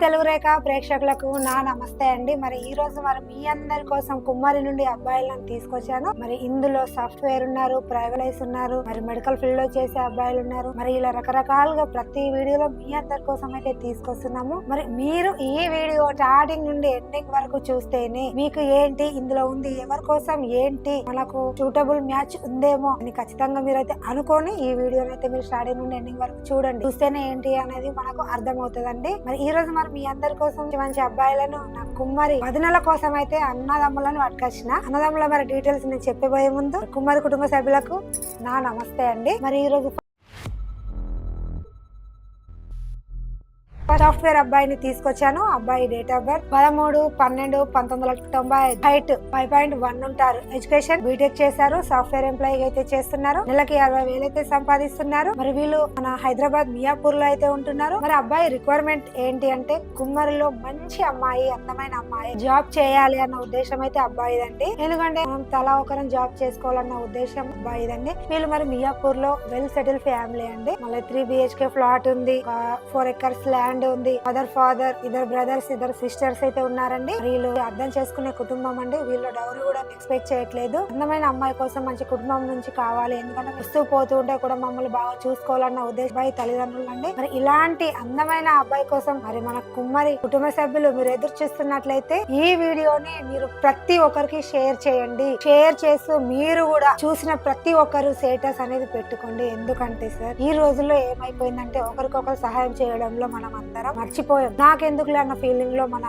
తెలుగు రేఖ ప్రేక్షకులకు నా నమస్తే అండి. మరి ఈ రోజు మీ అందరి కోసం కుమ్మరి నుండి అబ్బాయిలను తీసుకొచ్చాను. మరి ఇందులో సాఫ్ట్వేర్ ఉన్నారు, ప్రైవేట్ ఉన్నారు, మరి మెడికల్ ఫీల్డ్ లో చేసే అబ్బాయిలు ఉన్నారు. మరి ఇలా రకరకాలుగా ప్రతి వీడియోలో మీ అందరి కోసం అయితే తీసుకొస్తున్నాము. మరి మీరు ఈ వీడియో స్టార్టింగ్ నుండి ఎండింగ్ వరకు చూస్తేనే మీకు ఏంటి ఇందులో ఉంది, ఎవరి కోసం ఏంటి, మనకు సూటబుల్ మ్యాచ్ ఉందేమో అని ఖచ్చితంగా మీరైతే అనుకోని ఈ వీడియోని అయితే మీరు స్టార్టింగ్ నుండి ఎండింగ్ వరకు చూడండి. చూస్తేనే ఏంటి అనేది మనకు అర్థమవుతుందండి. మరి ఈ రోజు మీ అందరి కోసం మంచి అబ్బాయిలను నా కుమ్మరి వదినల కోసం అయితే అన్నదమ్ములను పట్టుకొచ్చిన. అన్నదమ్ముల మరి డీటెయిల్స్ నేను చెప్పబోయే ముందు కుమ్మరి కుటుంబ సభ్యులకు నా నమస్తే అండి. మరి ఈ రోజు సాఫ్ట్వేర్ అబ్బాయిని తీసుకొచ్చాను. అబ్బాయి డేట్ ఆఫ్ బర్త్ 13/12/1990, హైట్ 5.1 ఉంటారు, ఎడ్యుకేషన్ బీటెక్ చేశారు, సాఫ్ట్వేర్ ఎంప్లాయీ అయితే చేస్తున్నారు, నెలకి 60,000 అయితే సంపాదిస్తున్నారు. మరి వీళ్ళు మన హైదరాబాద్ మియాపూర్ లో అయితే ఉంటున్నారు. మరి అబ్బాయి రిక్వైర్మెంట్ ఏంటి అంటే కుమ్మరిలో మంచి అమ్మాయి, అందమైన అమ్మాయి, జాబ్ చేయాలి అన్న ఉద్దేశం అయితే అబ్బాయిదండి. ఎందుకంటే మనం తలా ఒకరం జాబ్ చేసుకోవాలన్న ఉద్దేశం అబ్బాయిదండి. వీళ్ళు మరి మియాపూర్ లో వెల్ సెటిల్ ఫ్యామిలీ అండి. మళ్ళీ 3 BHK ఫ్లాట్ ఉంది, 4 acres ల్యాండ్ ఉంది. మదర్, ఫాదర్, ఇద్దరు బ్రదర్స్, ఇద్దరు సిస్టర్స్ అయితే ఉన్నారండి. వీళ్ళు అర్థం చేసుకునే కుటుంబం అండి. వీళ్ళు డౌరీ కూడా ఎక్స్పెక్ట్ చేయట్లేదు. అందమైన అమ్మాయి కోసం మంచి కుటుంబం నుంచి కావాలి, ఎందుకంటే వస్తూ పోతూ ఉంటే కూడా మమ్మల్ని బాగా చూసుకోవాలన్న ఉద్దేశం తల్లిదండ్రులు అండి. మరి ఇలాంటి అందమైన అబ్బాయి కోసం మరి మన కుమ్మరి కుటుంబ సభ్యులు మీరు ఎదురు చూస్తున్నట్లయితే ఈ వీడియోని మీరు ప్రతి ఒక్కరికి షేర్ చేయండి. షేర్ చేస్తూ మీరు కూడా చూసిన ప్రతి ఒక్కరు స్టేటస్ అనేది పెట్టుకోండి. ఎందుకంటే సార్ ఈ రోజుల్లో ఏమైపోయిందంటే ఒకరికొకరు సహాయం చేయడంలో మనం అందరం మర్చిపోయాం. నాకెందుకులే అన్న ఫీలింగ్ లో మన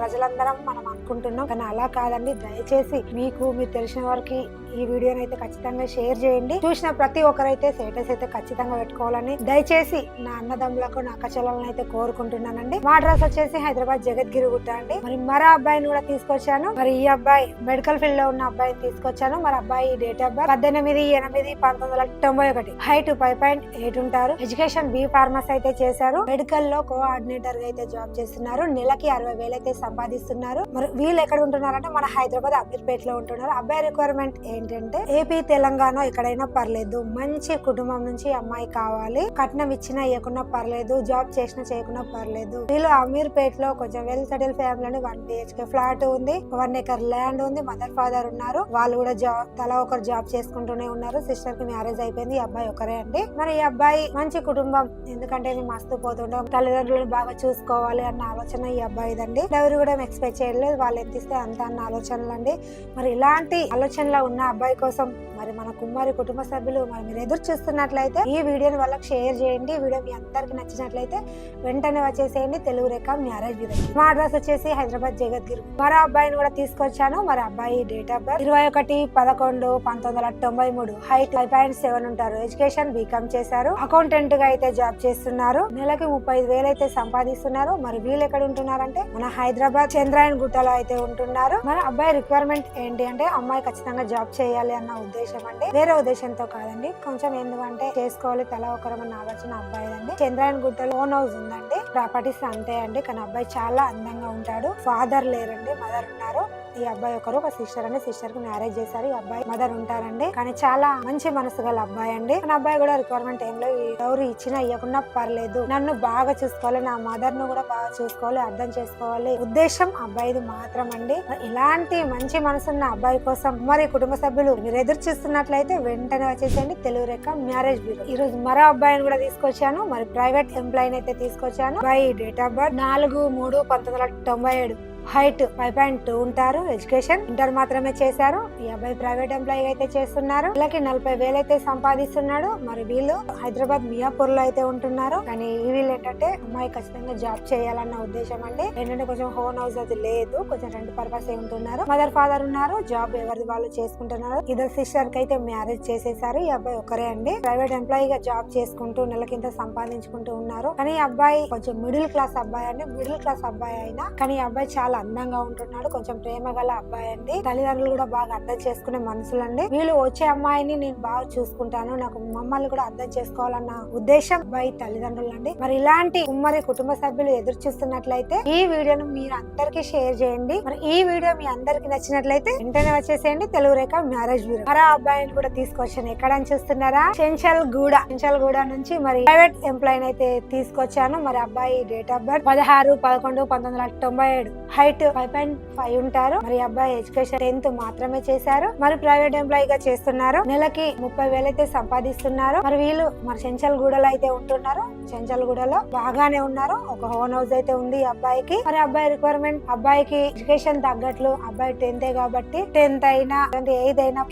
ప్రజలందరం మనం అనుకుంటున్నాం. కానీ అలా కాదండి. దయచేసి మీకు మీరు తెలిసిన వారికి ఈ వీడియోని అయితే ఖచ్చితంగా షేర్ చేయండి. చూసిన ప్రతి ఒక్కరైతే స్టేటస్ అయితే ఖచ్చితంగా పెట్టుకోవాలని దయచేసి నా అన్నదమ్ములకు, నా అక్కచెల్లెలను అయితే కోరుకుంటున్నానండి. మా అడ్రస్ వచ్చేసి హైదరాబాద్ జగద్గిరి గుట్ట అండి. మరి మరో అబ్బాయిని కూడా తీసుకొచ్చాను. మరి ఈ అబ్బాయి మెడికల్ ఫీల్డ్ లో ఉన్న అబ్బాయిని తీసుకొచ్చాను. మరి అబ్బాయి డేట్ ఆఫ్ బర్త్ 18/8/1991, హైట్ 5.8 ఉంటారు, ఎడ్యుకేషన్ B ఫార్మసీ అయితే చేశారు, మెడికల్ లో కోఆర్డినేటర్ గా అయితే జాబ్ చేస్తున్నారు, నెలకి 60,000 అయితే సంపాదిస్తున్నారు. మరి వీళ్ళు ఎక్కడ ఉంటున్నారంటే మన హైదరాబాద్ అమీర్పేట లో ఉంటున్నారు. అబ్బాయి రిక్వైర్మెంట్ ఏంటంటే ఏపీ, తెలంగాణ ఎక్కడైనా పర్లేదు, మంచి కుటుంబం నుంచి అమ్మాయి కావాలి, కట్నం ఇచ్చినా ఇవ్వకున్నా పర్లేదు, జాబ్ చేసినా చేయకున్నా పర్లేదు. వీళ్ళు అమీర్పేట లో కొంచెం well settle family, 1 BHK flat ఉంది, 1 acre ల్యాండ్ ఉంది, మదర్, ఫాదర్ ఉన్నారు. వాళ్ళు కూడా తలా ఒకరు జాబ్ చేసుకుంటూనే ఉన్నారు. సిస్టర్ కి మ్యారేజ్ అయిపోయింది. ఈ అబ్బాయి ఒకరే అండి. మరి ఈ అబ్బాయి మంచి కుటుంబం, ఎందుకంటే మస్తు పోతుంటాం, తల్లిదండ్రులను బాగా చూసుకోవాలి అన్న ఆలోచన ఈ అబ్బాయిదండి. ఎవరు కూడా ఎక్స్పెక్ట్ చేయలేదు, వాళ్ళు ఎంత ఇస్తే అంత అన్న ఆలోచనలు అండి. మరి ఇలాంటి ఆలోచనలో ఉన్న అబ్బాయి కోసం మరి మన కుమ్మరి కుటుంబ సభ్యులు మరి మీరు ఎదురు చూస్తున్నట్లయితే ఈ వీడియోని వాళ్ళకి షేర్ చేయండి. వీడియో మీ అందరికి నచ్చినట్లయితే వెంటనే వచ్చేసేయండి. తెలుగు రేఖ మ్యారేజ్ బ్యూరో. మా అడ్రస్ వచ్చేసి హైదరాబాద్ జగద్గిరి. మరో అబ్బాయిని కూడా తీసుకొచ్చాను. మరి అబ్బాయి డేట్ ఆఫ్ బర్త్ 21/11/1993, హైట్ 5.7 ఉంటారు, ఎడ్యుకేషన్ బీకామ్ చేశారు, అకౌంటెంట్ గా అయితే జాబ్ చేస్తున్నారు, నెలకి 35,000 అయితే సంపాదిస్తున్నారు. మరి వీళ్ళు ఎక్కడ ఉంటున్నారంటే మన హైదరాబాద్ చంద్రాయన్ గుట్టలో అయితే ఉంటున్నారు. మరి అబ్బాయి రిక్వైర్మెంట్ ఏంటి అంటే అమ్మాయి ఖచ్చితంగా జాబ్ చేయాలి అన్న ఉద్దేశం అండి, వేరే ఉద్దేశంతో కాదండి. కొంచెం ఎందుకంటే చేసుకోవాలి తలా ఒకరం అన్న ఆలోచన అబ్బాయి అండి. చంద్రాయన్ గుట్టలో ఓన్ హౌస్ ఉందండి, ప్రాపర్టీస్ అంతే అండి. కానీ అబ్బాయి చాలా అందంగా ఉంటాడు. ఫాదర్ లేరండి, మదర్ ఉన్నారు. ఈ అబ్బాయి ఒకరు, ఒక సిస్టర్ అండి. సిస్టర్ కి మ్యారేజ్ చేశారు. ఈ అబ్బాయి మదర్ ఉంటారండి. కానీ చాలా మంచి మనసు గల అబ్బాయి అండి. కానీ అబ్బాయి కూడా రిక్వైర్మెంట్ ఏం లేదు, ఎవరు ఇచ్చినా ఇవ్వకుండా పర్లేదు, నన్ను బాగా చూసుకోవాలి, నా మదర్ ను కూడా బాగా చూసుకోవాలి, అర్థం చేసుకోవాలి ఉద్దేశం అబ్బాయిది మాత్రం అండి. ఇలాంటి మంచి మనసున్న అబ్బాయి కోసం మరి కుటుంబ సభ్యులు మీరు ఎదురు చూస్తున్నట్లయితే వెంటనే వచ్చేసేయండి తెలుగు రేఖ మ్యారేజ్ బ్యూరో. ఈ రోజు మరో అబ్బాయిని కూడా తీసుకొచ్చాను. మరి ప్రైవేట్ ఎంప్లాయీని అయితే తీసుకొచ్చాను. అబ్బాయి డేట్ ఆఫ్ బర్త్ 4/3/1997, హైట్ 5.2 ఉంటారు, ఎడ్యుకేషన్ ఇంటర్ మాత్రమే చేశారు. ఈ అబ్బాయి ప్రైవేట్ ఎంప్లాయీ అయితే చేస్తున్నారు, నెలకి 40,000 అయితే సంపాదిస్తున్నాడు. మరి వీళ్ళు హైదరాబాద్ మియాపూర్ లో అయితే ఉంటున్నారు. కానీ వీళ్ళు ఏంటంటే అమ్మాయి ఖచ్చితంగా జాబ్ చేయాలన్న ఉద్దేశం అండి. ఏంటంటే కొంచెం హోమ్ హౌస్ అది లేదు, కొంచెం రెంట్ పర్పస్ ఉంటున్నారు. మదర్, ఫాదర్ ఉన్నారు, జాబ్ ఎవరిది వాళ్ళు చేసుకుంటున్నారు. ఇద్దరు సిస్టర్ కి అయితే మ్యారేజ్ చేసేసారు. ఈ అబ్బాయి ఒకరే అండి. ప్రైవేట్ ఎంప్లాయీగా జాబ్ చేసుకుంటూ నెలకింత సంపాదించుకుంటూ ఉన్నారు. కానీ ఈ అబ్బాయి కొంచెం మిడిల్ క్లాస్ అబ్బాయి అండి. మిడిల్ క్లాస్ అబ్బాయి అయినా కానీ ఈ అబ్బాయి చాలా చాలా అందంగా ఉంటున్నాడు. కొంచెం ప్రేమ గల అబ్బాయి అండి. తల్లిదండ్రులు కూడా బాగా అర్థం చేసుకునే మనుషులండి. వీళ్ళు వచ్చే అమ్మాయిని నేను బాగా చూసుకుంటాను, నాకు మమ్మల్ని కూడా అర్థం చేసుకోవాలన్న ఉద్దేశం అబ్బాయి తల్లిదండ్రులు అండి. మరి ఇలాంటి ఉమ్మడి కుటుంబ సభ్యులు ఎదురు చూస్తున్నట్లయితే ఈ వీడియోను మీరు అందరికి షేర్ చేయండి. మరి ఈ వీడియో మీ అందరికి నచ్చినట్లయితే వెంటనే వచ్చేసేయండి తెలుగు రేఖ మ్యారేజ్ బ్యూరో. మరో అబ్బాయిని కూడా తీసుకొచ్చాను. ఎక్కడని చూస్తున్నారా? చెంచల్గూడ నుంచి మరి ప్రైవేట్ ఎంప్లాయ్ అయితే తీసుకొచ్చాను. మరి అబ్బాయి డేట్ ఆఫ్ బర్త్ 16/11/1997, హైట్ 5.5 ఉంటారు. మరి అబ్బాయి ఎడ్యుకేషన్ 10th మాత్రమే చేశారు. మరి ప్రైవేట్ ఎంప్లాయ్ గా చేస్తున్నారు. నెలకి 30,000 అయితే సంపాదిస్తున్నారు. మరి వీళ్ళు మరి చెంచల్గూడలో అయితే ఉంటున్నారు. చెంచల్గూడలో బాగానే ఉన్నారు. ఒక ఓన్ హౌస్ అయితే ఉంది ఈ అబ్బాయికి. మరి అబ్బాయి రిక్వైర్మెంట్, అబ్బాయికి ఎడ్యుకేషన్ తగ్గట్లు, అబ్బాయి 10th కాబట్టి 10th అయినా ఏదైనా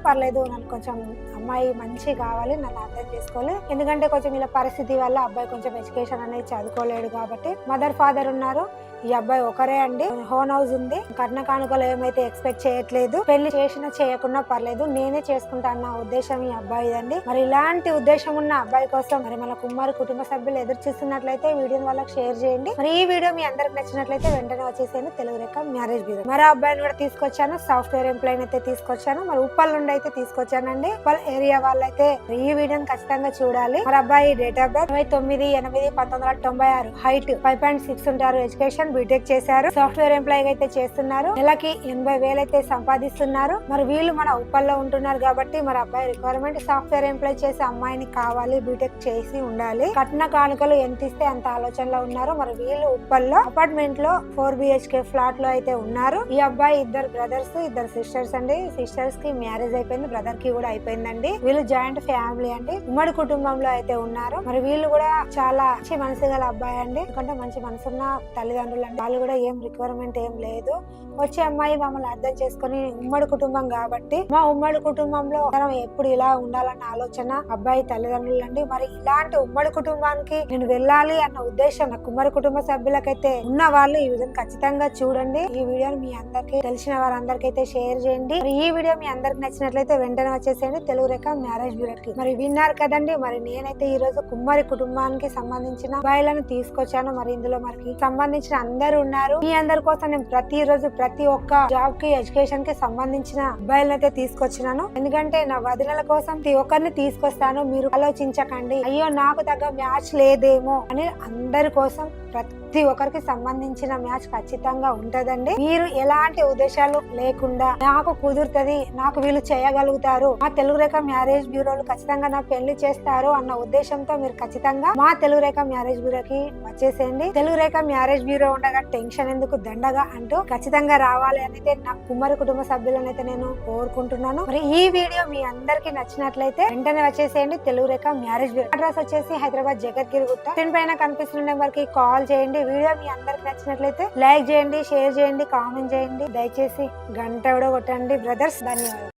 పర్లేదు నాకు కొంచెం అమ్మాయి మంచి కావాలి, నన్ను అర్థం చేసుకోవాలి. ఎందుకంటే కొంచెం ఇలా పరిస్థితి వల్ల అబ్బాయి కొంచెం ఎడ్యుకేషన్ అనేది చదువుకోలేడు కాబట్టి. మదర్ ఫాదర్ ఉన్నారు. ఈ అబ్బాయి ఒకరే అండి. హోన్ హౌస్ ఉంది. కట్న కానుకలు ఏమైతే ఎక్స్పెక్ట్ చేయట్లేదు. పెళ్లి చేసినా చేయకున్నా పర్లేదు, నేనే చేసుకుంటా అన్న ఉద్దేశం ఈ అబ్బాయి అండి. మరి ఇలాంటి ఉద్దేశం ఉన్న అబ్బాయి కోసం మరి మన కుమారు కుటుంబ సభ్యులు ఎదురు చూస్తున్నట్లయితే వీడియోని వాళ్ళకి షేర్ చేయండి. మరి ఈ వీడియో మీ అందరికి నచ్చినట్లయితే వెంటనే వచ్చేసేయండి తెలుగు రేఖ మ్యారేజ్ బ్యూరో. మరో అబ్బాయిని కూడా తీసుకొచ్చాను. సాఫ్ట్వేర్ ఎంప్లాయ్ అయితే తీసుకొచ్చాను. మరి ఉప్పల్ నుండి అయితే తీసుకొచ్చానండి. ఉప్పల్ ఏరియా వాళ్ళైతే ఈ వీడియోని ఖచ్చితంగా చూడాలి. మరి అబ్బాయి డేట్ ఆఫ్ బర్త్ 29/8/1996, హైట్ 5.6 ఉంటారు. ఎడ్యుకేషన్ బీటెక్ చేశారు. సాఫ్ట్వేర్ ఎంప్లాయ్ అయితే చేస్తున్నారు. నెలకి 80,000 అయితే సంపాదిస్తున్నారు. మరి వీళ్ళు మన ఉప్పల్లో ఉంటున్నారు కాబట్టి మరి అబ్బాయి రిక్వైర్మెంట్ సాఫ్ట్వేర్ ఎంప్లాయ్ చేసే అమ్మాయిని కావాలి, బీటెక్ చేసి ఉండాలి. కట్న కానుకలు ఎంత ఇస్తే అంత ఆలోచనలో ఉన్నారు. మరి వీళ్ళు ఉప్పల్లో అపార్ట్మెంట్ లో 4 BHK ఫ్లాట్ లో అయితే ఉన్నారు. ఈ అబ్బాయి ఇద్దరు బ్రదర్స్, ఇద్దరు సిస్టర్స్ అండి. సిస్టర్స్ కి మ్యారేజ్ అయిపోయింది, బ్రదర్ కి కూడా అయిపోయిందండి. వీళ్ళు జాయింట్ ఫ్యామిలీ అండి, ఉమ్మడి కుటుంబంలో అయితే ఉన్నారు. మరి వీళ్ళు కూడా చాలా మంచి మనసు గల అబ్బాయి అండి. ఎందుకంటే మంచి మనసున్న తల్లిదండ్రులు అండి. వాళ్ళు కూడా ఏం రిక్వైర్మెంట్ ఏం లేదు. వచ్చే అమ్మాయి మమ్మల్ని అర్థం చేసుకుని ఉమ్మడి కుటుంబం కాబట్టి మా ఉమ్మడి కుటుంబంలో ఎప్పుడు ఇలా ఉండాలన్న ఆలోచన అబ్బాయి తల్లిదండ్రులు అండి. మరి ఇలాంటి ఉమ్మడి కుటుంబానికి నేను వెళ్ళాలి అన్న ఉద్దేశం నా ఉమ్మడి కుటుంబ సభ్యులకైతే ఉన్న వాళ్ళు ఈ విధంగా ఖచ్చితంగా చూడండి. ఈ వీడియోని మీ అందరికి తెలిసిన వారందరికీ అయితే షేర్ చేయండి. మరి ఈ వీడియో మీ అందరికి నచ్చినట్లయితే వెంటనే వచ్చేసేయండి తెలుగు రేఖ మ్యారేజ్ బ్యూరోకి. మరి విన్నారు కదండి. మరి నేనైతే ఈ రోజు కుమ్మరి కుటుంబానికి సంబంధించిన అబ్బాయిలను తీసుకొచ్చాను. మరి ఇందులో మనకి సంబంధించిన అందరూ ఉన్నారు. మీ అందరి కోసం నేను ప్రతిరోజు ప్రతి ఒక్క జాబ్ కి, ఎడ్యుకేషన్ కి సంబంధించిన అబ్బాయిలను అయితే తీసుకొచ్చినాను. ఎందుకంటే నా వదినల కోసం ప్రతి ఒక్కరిని తీసుకొస్తాను. మీరు ఆలోచించకండి అయ్యో నాకు తగ్గ మ్యాచ్ లేదేమో అని. అందరి కోసం ప్రతి ఒక్కరికి సంబంధించిన మ్యాచ్ ఖచ్చితంగా ఉంటదండి. మీరు ఎలాంటి ఉద్దేశాలు లేకుండా నాకు కుదురుతుంది, నాకు వీళ్ళు చేయగలుగుతారు, మా తెలుగు రేఖ మ్యారేజ్ బ్యూరోలు ఖచ్చితంగా నా పెళ్లి చేస్తారు అన్న ఉద్దేశంతో మీరు ఖచ్చితంగా మా తెలుగు రేఖ మ్యారేజ్ బ్యూరోకి వచ్చేసేయండి. తెలుగు రేఖ మ్యారేజ్ బ్యూరో ఉండగా టెన్షన్ ఎందుకు దండగా అంటూ ఖచ్చితంగా రావాలి అనేది నా కుమ్మరి కుటుంబ సభ్యులను అయితే నేను కోరుకుంటున్నాను. మరి ఈ వీడియో మీ అందరికి నచ్చినట్లయితే వెంటనే వచ్చేసేయండి తెలుగు రేఖ మ్యారేజ్ బ్యూరో. అడ్రస్ వచ్చేసి హైదరాబాద్ జగద్గిరి గుట్ట. దీని పైన కనిపిస్తున్న నెంబర్ కి కాల్ చేయండి. వీడియో మీ అందరికి నచ్చినట్లయితే లైక్ చేయండి, షేర్ చేయండి, కామెంట్ చేయండి. దయచేసి గంట కూడా కొట్టండి బ్రదర్స్. ధన్యవాదాలు.